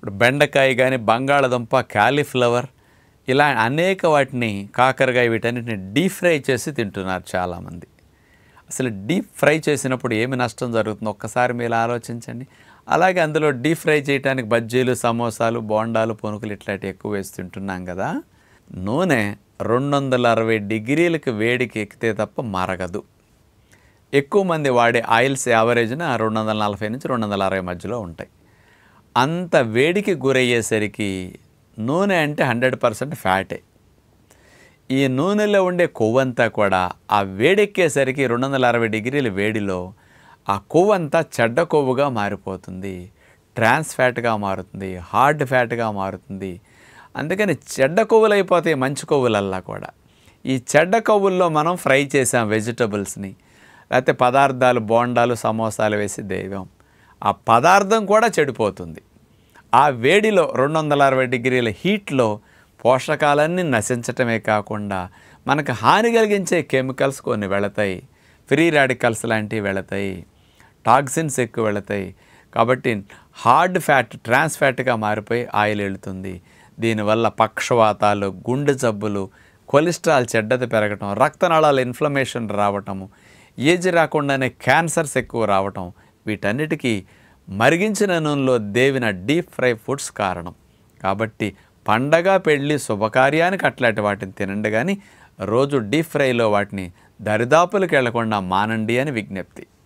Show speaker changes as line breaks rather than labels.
ఇప్పుడు బెండకాయ కానీ, బంగాళదుంప, కాలీఫ్లవర్ ఇలా అనేక వాటిని కాకరకాయ వీటన్నిటిని డీప్ ఫ్రై చేసి తింటున్నారు చాలామంది. అసలు డీప్ ఫ్రై చేసినప్పుడు ఏమి నష్టం జరుగుతుందో ఒక్కసారి మీరు ఆలోచించండి. అలాగే అందులో డీప్ ఫ్రై చేయడానికి బజ్జీలు, సమోసాలు, బోండాలు, పునుకులు ఇట్లాంటివి ఎక్కువ వేసి తింటున్నాం కదా. నూనె 260 డిగ్రీలకు వేడికి ఎక్కితే తప్ప మరగదు. ఎక్కువ మంది వాడే ఆయిల్స్ యావరేజ్న 240 నుంచి 260 మధ్యలో ఉంటాయి. అంత వేడికి గురయ్యేసరికి నూనె అంటే 100% ఫ్యాటే. ఈ నూనెలో ఉండే కొవ్వంతా కూడా ఆ వేడెక్కేసరికి 260 డిగ్రీల వేడిలో ఆ కొవ్వంతా చెడ్డ కొవ్వుగా మారిపోతుంది, ట్రాన్స్ ఫ్యాట్గా మారుతుంది, హార్డ్ ఫ్యాట్గా మారుతుంది. అందుకని చెడ్డ కొవ్వులు అయిపోతాయి మంచి కొవ్వులల్లా కూడా. ఈ చెడ్డ కొవ్వుల్లో మనం ఫ్రై చేసాం వెజిటబుల్స్ని, లేకపోతే పదార్థాలు, బోండాలు, సమోసాలు వేసి దేవాం, ఆ పదార్థం కూడా చెడిపోతుంది. ఆ వేడిలో 260 డిగ్రీల హీట్లో పోషకాలన్నీ నశించటమే కాకుండా మనకు హాని కలిగించే కెమికల్స్ కొన్ని వెళతాయి, ఫ్రీ రాడికల్స్ లాంటివి వెళతాయి, టాక్సిన్స్ ఎక్కువ వెళతాయి. కాబట్టి హార్డ్ ఫ్యాట్ ట్రాన్స్ ఫ్యాట్గా మారిపోయి ఆయిల్ వెళుతుంది. దీనివల్ల పక్షవాతాలు, గుండె జబ్బులు, కొలెస్ట్రాల్ చెడ్డది పెరగటం, రక్తనాళాల ఇన్ఫ్లమేషన్ రావటము, ఏజ్ రాకుండానే క్యాన్సర్స్ ఎక్కువ రావటం, వీటన్నిటికీ మరిగించిన నూనెలో దేవిన డీప్ ఫ్రై ఫుడ్స్ కారణం. కాబట్టి పండగ, పెళ్ళి, శుభకార్యానికి అట్లాంటి వాటిని తినండి, కానీ రోజు డీప్ ఫ్రైలో వాటిని దరిదాపులకు వెళ్లకుండా మానండి అని విజ్ఞప్తి.